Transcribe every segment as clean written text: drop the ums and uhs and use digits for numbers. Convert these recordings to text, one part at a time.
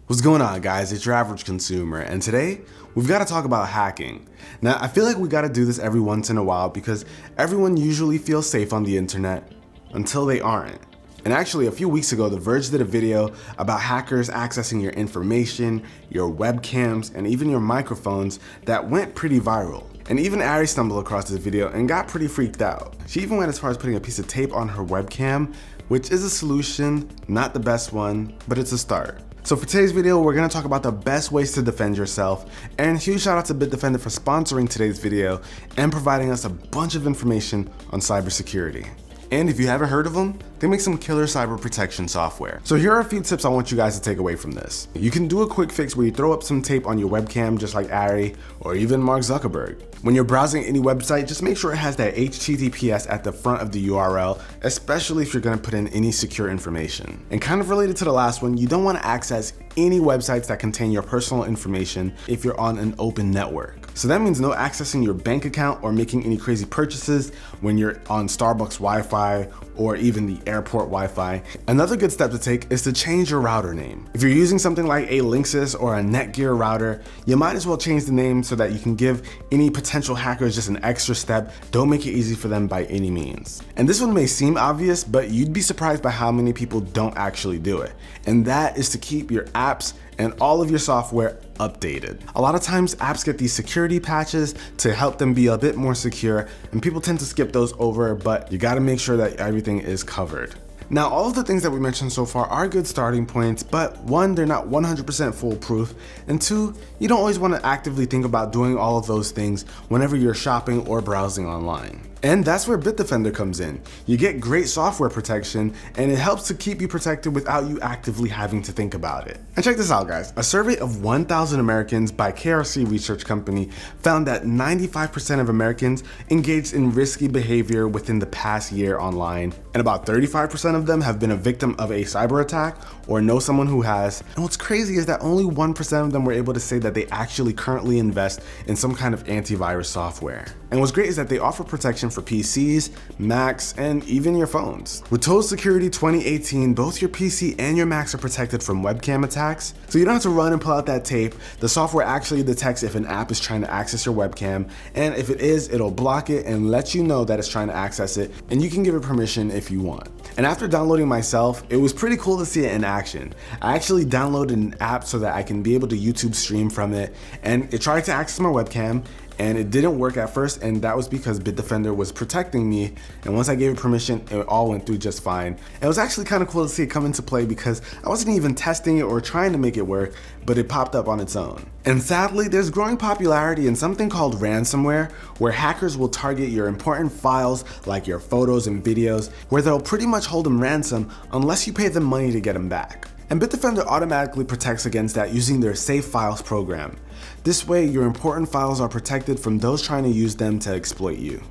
What's going on, guys? It's your average consumer, and today we've got to talk about hacking. Now, I feel like we got to do this every once in a while because everyone usually feels safe on the internet until they aren't. And actually, a few weeks ago, The Verge did a video about hackers accessing your information, your webcams, and even your microphones that went pretty viral. And even Ari stumbled across this video and got pretty freaked out. She even went as far as putting a piece of tape on her webcam, which is a solution, not the best one, but it's a start. So for today's video, we're gonna talk about the best ways to defend yourself, and huge shout out to BitDefender for sponsoring today's video and providing us a bunch of information on cybersecurity. And if you haven't heard of them, they make some killer cyber protection software. So here are a few tips I want you guys to take away from this. You can do a quick fix where you throw up some tape on your webcam just like Ari or even Mark Zuckerberg. When you're browsing any website, just make sure it has that HTTPS at the front of the URL, especially if you're gonna put in any secure information. And kind of related to the last one, you don't wanna access any websites that contain your personal information if you're on an open network. So that means no accessing your bank account or making any crazy purchases when you're on Starbucks Wi-Fi or even the airport Wi-Fi. Another good step to take is to change your router name. If you're using something like a Linksys or a Netgear router, you might as well change the name so that you can give any potential hackers just an extra step. Don't make it easy for them by any means. And this one may seem obvious, but you'd be surprised by how many people don't actually do it. And that is to keep your apps and all of your software updated. A lot of times apps get these security patches to help them be a bit more secure, and people tend to skip those over, but you gotta make sure that everything is covered. Now, all of the things that we mentioned so far are good starting points, but one, they're not 100% foolproof, and two, you don't always want to actively think about doing all of those things whenever you're shopping or browsing online. And that's where BitDefender comes in. You get great software protection, and it helps to keep you protected without you actively having to think about it. And check this out, guys. A survey of 1,000 Americans by KRC Research Company found that 95% of Americans engaged in risky behavior within the past year online, and about 35% of them have been a victim of a cyber attack or know someone who has. And what's crazy is that only 1% of them were able to say that they actually currently invest in some kind of antivirus software. And what's great is that they offer protection for PCs, Macs, and even your phones. With Total Security 2018, both your PC and your Macs are protected from webcam attacks, so you don't have to run and pull out that tape. The software actually detects if an app is trying to access your webcam, and if it is, it'll block it and let you know that it's trying to access it, and you can give it permission if you want. And after downloading myself, it was pretty cool to see it in action. I actually downloaded an app so that I can be able to YouTube stream from it, and it tried to access my webcam, and it didn't work at first, and that was because BitDefender was protecting me, and once I gave it permission, it all went through just fine. And it was actually kind of cool to see it come into play because I wasn't even testing it or trying to make it work, but it popped up on its own. And sadly, there's growing popularity in something called ransomware, where hackers will target your important files like your photos and videos, where they'll pretty much hold them ransom unless you pay them money to get them back. And BitDefender automatically protects against that using their Safe Files program. This way, your important files are protected from those trying to use them to exploit you.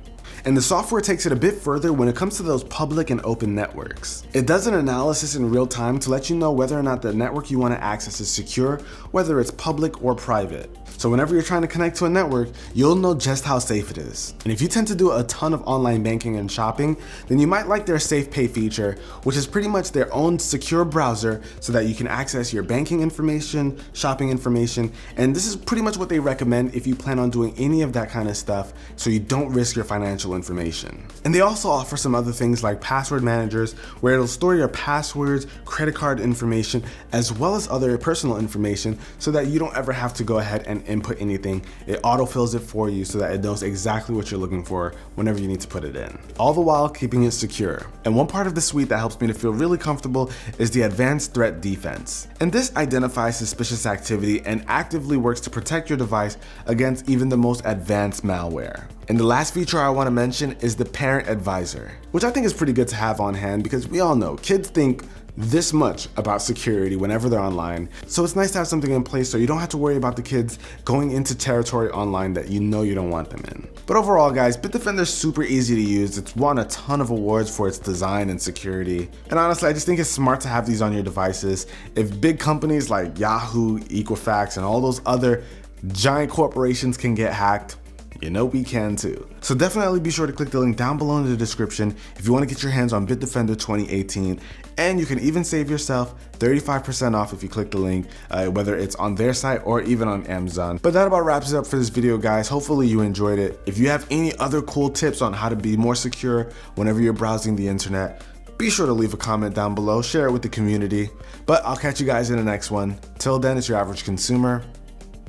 And the software takes it a bit further when it comes to those public and open networks. It does an analysis in real time to let you know whether or not the network you want to access is secure, whether it's public or private. So whenever you're trying to connect to a network, you'll know just how safe it is. And if you tend to do a ton of online banking and shopping, then you might like their Safe Pay feature, which is pretty much their own secure browser so that you can access your banking information, shopping information, and this is pretty much what they recommend if you plan on doing any of that kind of stuff so you don't risk your financial information. And they also offer some other things like password managers, where it'll store your passwords, credit card information, as well as other personal information so that you don't ever have to go ahead and input anything. It autofills it for you so that it knows exactly what you're looking for whenever you need to put it in, all the while keeping it secure. And one part of the suite that helps me to feel really comfortable is the Advanced Threat Defense. And this identifies suspicious activity and actively works to protect your device against even the most advanced malware. And the last feature I want to mention is the Parent Advisor, which I think is pretty good to have on hand because we all know kids think this much about security whenever they're online. So it's nice to have something in place so you don't have to worry about the kids going into territory online that you know you don't want them in. But overall, guys, BitDefender is super easy to use. It's won a ton of awards for its design and security. And honestly, I just think it's smart to have these on your devices. If big companies like Yahoo, Equifax, and all those other giant corporations can get hacked, you know we can too. So definitely be sure to click the link down below in the description if you want to get your hands on BitDefender 2018, and you can even save yourself 35% off if you click the link, whether it's on their site or even on Amazon. But that about wraps it up for this video, guys. Hopefully you enjoyed it. If you have any other cool tips on how to be more secure whenever you're browsing the internet, be sure to leave a comment down below, share it with the community. But I'll catch you guys in the next one. Till then, it's your average consumer.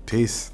Peace.